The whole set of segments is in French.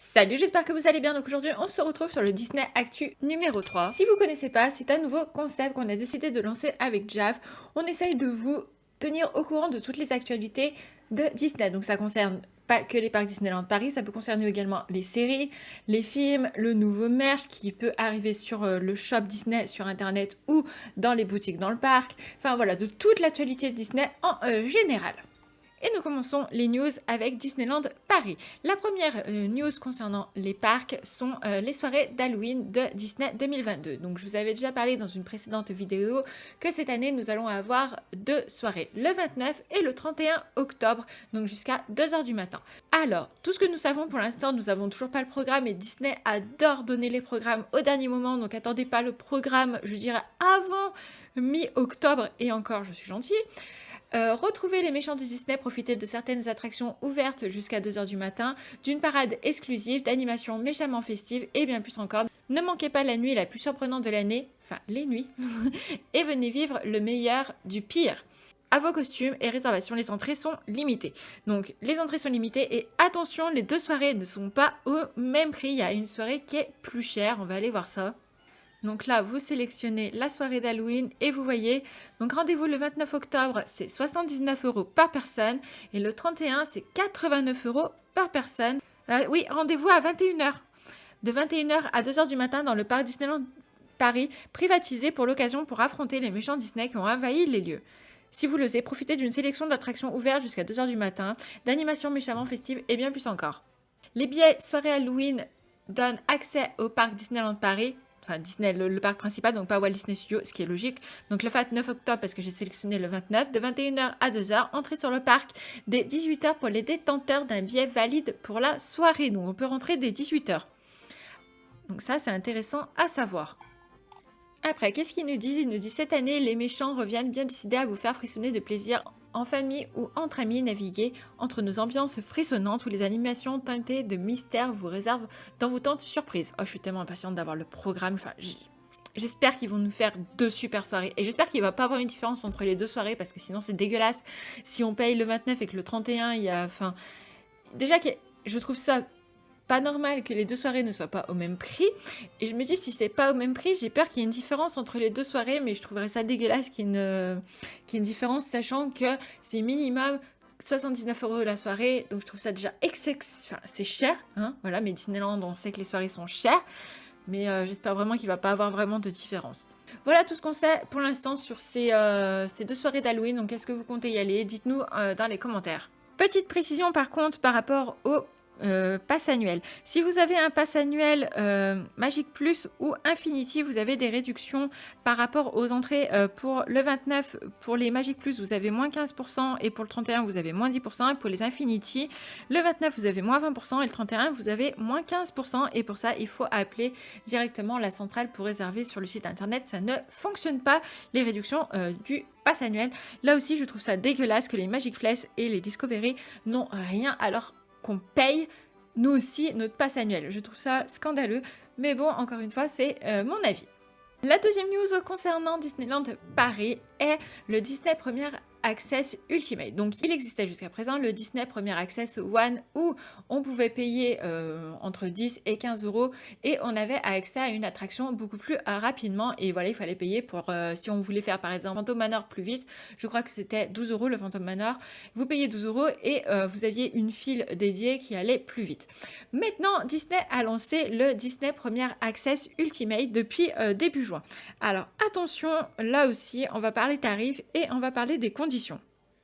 Salut, j'espère que vous allez bien. Donc aujourd'hui, on se retrouve sur le Disney Actu numéro 3. Si vous connaissez pas, c'est un nouveau concept qu'on a décidé de lancer avec Jav. On essaye de vous tenir au courant de toutes les actualités de Disney. Donc ça concerne pas que les parcs Disneyland Paris, ça peut concerner également les séries, les films, le nouveau merch qui peut arriver sur le shop Disney sur internet ou dans les boutiques dans le parc. Enfin voilà, de toute l'actualité de Disney en général. Et nous commençons les news avec Disneyland Paris. La première news concernant les parcs sont les soirées d'Halloween de Disney 2022. Donc je vous avais déjà parlé dans une précédente vidéo que cette année nous allons avoir deux soirées, le 29 et le 31 octobre, donc jusqu'à 2h du matin. Alors, tout ce que nous savons pour l'instant, nous n'avons toujours pas le programme et Disney adore donner les programmes au dernier moment, donc attendez pas le programme, je dirais avant mi-octobre et encore je suis gentille. Retrouvez les méchants de Disney, profitez de certaines attractions ouvertes jusqu'à 2h du matin, d'une parade exclusive, d'animations méchamment festives et bien plus encore. Ne manquez pas la nuit la plus surprenante de l'année, enfin les nuits, et venez vivre le meilleur du pire. À vos costumes et réservations, les entrées sont limitées. Donc les entrées sont limitées et attention, les deux soirées ne sont pas au même prix. Il y a une soirée qui est plus chère, on va aller voir ça. Donc là, vous sélectionnez la soirée d'Halloween et vous voyez, donc rendez-vous le 29 octobre, c'est 79 € par personne et le 31, c'est 89 € par personne. Oui, rendez-vous à 21h. De 21h à 2h du matin dans le parc Disneyland Paris, privatisé pour l'occasion pour affronter les méchants Disney qui ont envahi les lieux. Si vous l'osez, profitez d'une sélection d'attractions ouvertes jusqu'à 2h du matin, d'animations méchamment festives et bien plus encore. Les billets soirée Halloween donnent accès au parc Disneyland Paris. Enfin Disney, le parc principal, donc pas Walt Disney Studios, ce qui est logique. Donc le 29 octobre, parce que j'ai sélectionné le 29, de 21h à 2h, entrée sur le parc dès 18h pour les détenteurs d'un billet valide pour la soirée. Donc on peut rentrer dès 18h. Donc ça, c'est intéressant à savoir. Après, qu'est-ce qu'ils nous disent? Ils nous disent cette année, les méchants reviennent bien décidés à vous faire frissonner de plaisir en famille ou entre amis, naviguer entre nos ambiances frissonnantes où les animations teintées de mystère vous réservent d'envoûtantes surprises. Oh, je suis tellement impatiente d'avoir le programme. Enfin, j'espère qu'ils vont nous faire deux super soirées. Et j'espère qu'il ne va pas avoir une différence entre les deux soirées parce que sinon c'est dégueulasse. Si on paye le 29 et que le 31, il y a... Enfin, déjà, je trouve ça pas normal que les deux soirées ne soient pas au même prix. Et je me dis, si c'est pas au même prix, j'ai peur qu'il y ait une différence entre les deux soirées, mais je trouverais ça dégueulasse qu'il y ait une différence, sachant que c'est minimum 79 € la soirée. Donc je trouve ça déjà enfin, c'est cher, hein, voilà, mais Disneyland, on sait que les soirées sont chères. Mais j'espère vraiment qu'il va pas avoir vraiment de différence. Voilà tout ce qu'on sait pour l'instant sur ces deux soirées d'Halloween. Donc est-ce que vous comptez y aller? Dites-nous dans les commentaires. Petite précision par contre par rapport au pass annuel. Si vous avez un pass annuel Magic Plus ou Infinity, vous avez des réductions par rapport aux entrées. Pour le 29, pour les Magic Plus, vous avez moins 15% et pour le 31, vous avez moins 10%. Et pour les Infinity, le 29, vous avez moins 20% et le 31, vous avez moins 15%. Et pour ça, il faut appeler directement la centrale pour réserver sur le site internet. Ça ne fonctionne pas, les réductions du pass annuel. Là aussi, je trouve ça dégueulasse que les Magic Flex et les Discovery n'ont rien alors qu'on paye nous aussi notre pass annuel. Je trouve ça scandaleux, mais bon, encore une fois, c'est mon avis. La deuxième news concernant Disneyland Paris est le Disney Premier Access Ultimate. Donc il existait jusqu'à présent le Disney Premier Access One où on pouvait payer entre 10 et 15 € et on avait accès à une attraction beaucoup plus rapidement. Et voilà, il fallait payer pour, si on voulait faire par exemple Phantom Manor plus vite, je crois que c'était 12 € le Phantom Manor. Vous payez 12 € et vous aviez une file dédiée qui allait plus vite. Maintenant, Disney a lancé le Disney Premier Access Ultimate depuis début juin. Alors attention, là aussi, on va parler tarifs et on va parler des conditions.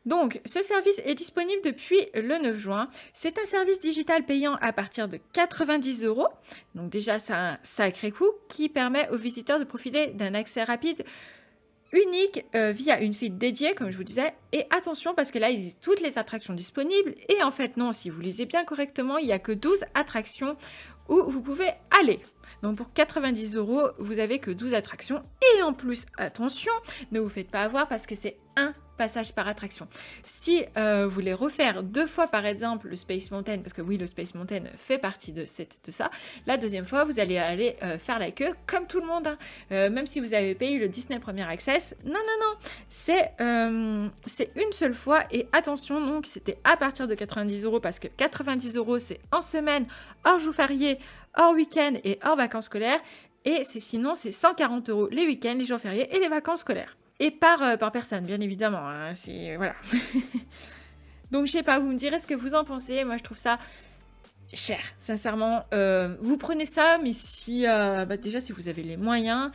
Donc, ce service est disponible depuis le 9 juin. C'est un service digital payant à partir de 90 €. Donc déjà, c'est un sacré coût qui permet aux visiteurs de profiter d'un accès rapide unique via une file dédiée, comme je vous disais. Et attention, parce que là, il existe toutes les attractions disponibles. Et en fait, non, si vous lisez bien correctement, il n'y a que 12 attractions où vous pouvez aller. Donc pour 90 €, vous avez que 12 attractions. Et en plus, attention, ne vous faites pas avoir parce que c'est passages par attraction. Si vous voulez refaire 2 fois par exemple le Space Mountain, parce que oui, le Space Mountain fait partie de ça, la deuxième fois vous allez aller faire la queue comme tout le monde, hein. Même si vous avez payé le Disney Premier Access, non, c'est une seule fois, et attention, donc c'était à partir de 90 € parce que 90 € c'est en semaine, hors jour férié, hors week-end et hors vacances scolaires, et sinon c'est 140 € les week-ends, les jours fériés et les vacances scolaires. Et par personne, bien évidemment, hein, voilà. Donc je sais pas, vous me direz ce que vous en pensez. Moi je trouve ça cher, sincèrement. Vous prenez ça, mais si déjà si vous avez les moyens,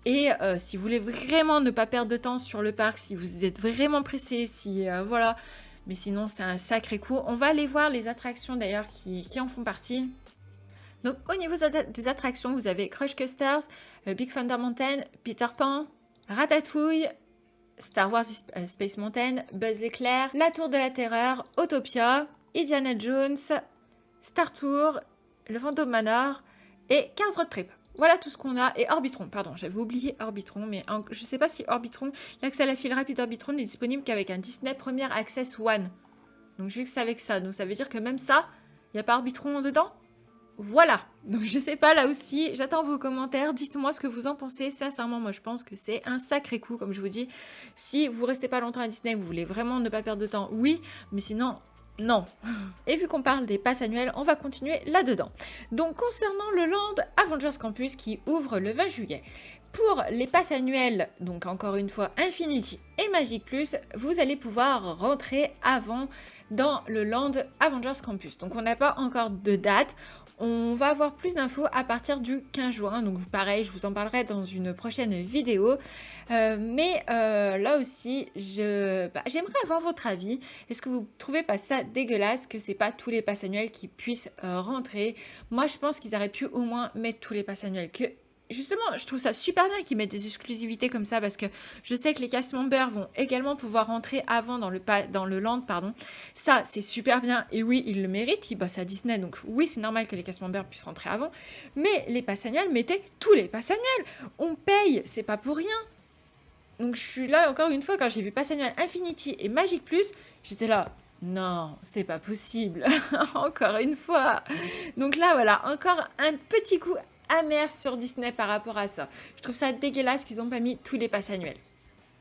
et si vous voulez vraiment ne pas perdre de temps sur le parc, si vous êtes vraiment pressé, si voilà. Mais sinon c'est un sacré coup. On va aller voir les attractions d'ailleurs qui en font partie. Donc au niveau des attractions, vous avez Crush Coasters, Big Thunder Mountain, Peter Pan, Ratatouille, Star Wars Space Mountain, Buzz l'éclair, La Tour de la Terreur, Autopia, Indiana Jones, Star Tour, le Phantom Manor et Cars Road Trip. Voilà tout ce qu'on a. Et Orbitron, pardon, j'avais oublié Orbitron, mais je ne sais pas si Orbitron, l'accès à la file rapide Orbitron n'est disponible qu'avec un Disney Premier Access One. Donc je sais que c'est avec ça, donc ça veut dire que même ça, il n'y a pas Orbitron dedans. Voilà, donc je sais pas, là aussi, j'attends vos commentaires, dites-moi ce que vous en pensez. Sincèrement, moi je pense que c'est un sacré coup, comme je vous dis. Si vous restez pas longtemps à Disney, vous voulez vraiment ne pas perdre de temps, oui, mais sinon, non. Et vu qu'on parle des passes annuelles, on va continuer là-dedans. Donc concernant le Land Avengers Campus qui ouvre le 20 juillet, pour les passes annuelles, donc encore une fois Infinity et Magic Plus, vous allez pouvoir rentrer avant dans le Land Avengers Campus. Donc on n'a pas encore de date. On va avoir plus d'infos à partir du 15 juin, donc pareil, je vous en parlerai dans une prochaine vidéo. Mais là aussi, j'aimerais avoir votre avis. Est-ce que vous trouvez pas ça dégueulasse que c'est pas tous les passes annuels qui puissent rentrer? Moi, je pense qu'ils auraient pu au moins mettre tous les passes annuels. Justement, je trouve ça super bien qu'ils mettent des exclusivités comme ça, parce que je sais que les cast members vont également pouvoir rentrer avant dans le land, pardon. Ça, c'est super bien, et oui, ils le méritent, ils bossent à Disney, donc oui, c'est normal que les cast members puissent rentrer avant, mais les passes annuelles, mettez tous les passes annuels. On paye, c'est pas pour rien. Donc je suis là, encore une fois, quand j'ai vu pass annuel Infinity et Magic Plus, j'étais là... Non, c'est pas possible. Encore une fois. Donc là, voilà, encore un petit coup amer sur Disney par rapport à ça. Je trouve ça dégueulasse qu'ils n'ont pas mis tous les passes annuels.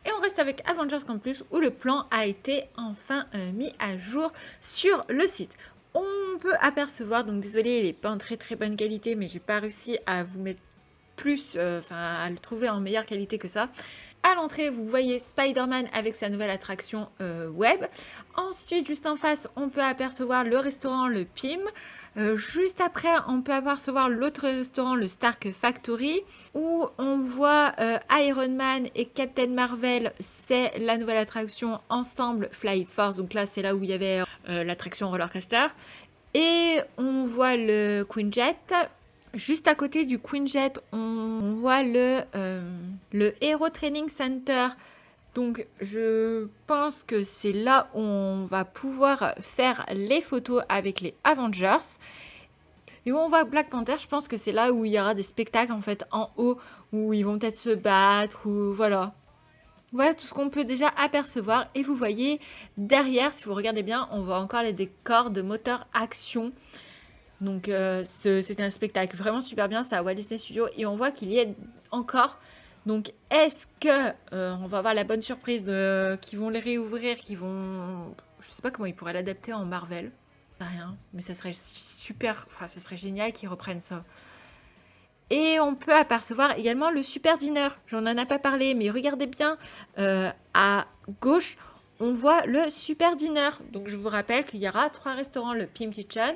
Et on reste avec Avengers Campus où le plan a été enfin mis à jour sur le site. On peut apercevoir, donc désolé, il n'est pas en très très bonne qualité, mais j'ai pas réussi à vous mettre plus, à le trouver en meilleure qualité que ça. À l'entrée, vous voyez Spider-Man avec sa nouvelle attraction web. Ensuite, juste en face, on peut apercevoir le restaurant, le PIM. Juste après, on peut apercevoir l'autre restaurant, le Stark Factory, où on voit Iron Man et Captain Marvel. C'est la nouvelle attraction ensemble Flight Force. Donc là, c'est là où il y avait l'attraction Roller Coaster. Et on voit le Queen Jet. Juste à côté du Queen Jet, on voit le Hero Training Center. Donc je pense que c'est là où on va pouvoir faire les photos avec les Avengers. Et où on voit Black Panther, je pense que c'est là où il y aura des spectacles en fait en haut, où ils vont peut-être se battre, ou voilà. Voilà tout ce qu'on peut déjà apercevoir. Et vous voyez derrière, si vous regardez bien, on voit encore les décors de moteur action. Donc c'était un spectacle vraiment super bien, c'est à Walt Disney Studios, et on voit qu'il y est encore. Donc est-ce que on va avoir la bonne surprise qu'ils vont les réouvrir, je sais pas comment ils pourraient l'adapter en Marvel, rien, mais ça serait super, enfin ça serait génial qu'ils reprennent ça. Et on peut apercevoir également le Super Dinner, j'en ai pas parlé, mais regardez bien, à gauche, on voit le Super Dinner. Donc je vous rappelle qu'il y aura 3 restaurants, le Pim Kitchen,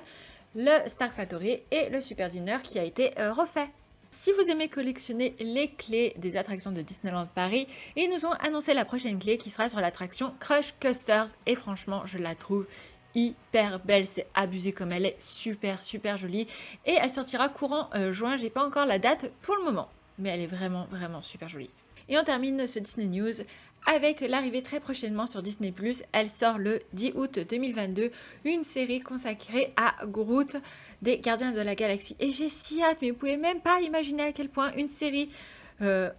le Stark Factory et le Super Dinner qui a été refait. Si vous aimez collectionner les clés des attractions de Disneyland Paris, ils nous ont annoncé la prochaine clé qui sera sur l'attraction Crush Coasters, et franchement je la trouve hyper belle, c'est abusé comme elle est, super super jolie, et elle sortira courant juin, j'ai pas encore la date pour le moment, mais elle est vraiment vraiment super jolie. Et on termine ce Disney News avec l'arrivée très prochainement sur Disney+. Elle sort le 10 août 2022, une série consacrée à Groot des Gardiens de la Galaxie. Et j'ai si hâte, mais vous pouvez même pas imaginer à quel point une série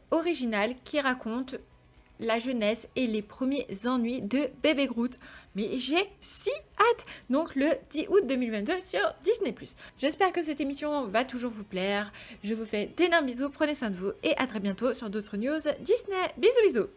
originale qui raconte la jeunesse et les premiers ennuis de Bébé Groot. Mais j'ai si hâte! Donc le 10 août 2022 sur Disney+. J'espère que cette émission va toujours vous plaire. Je vous fais d'énormes bisous, prenez soin de vous et à très bientôt sur d'autres news Disney. Bisous bisous!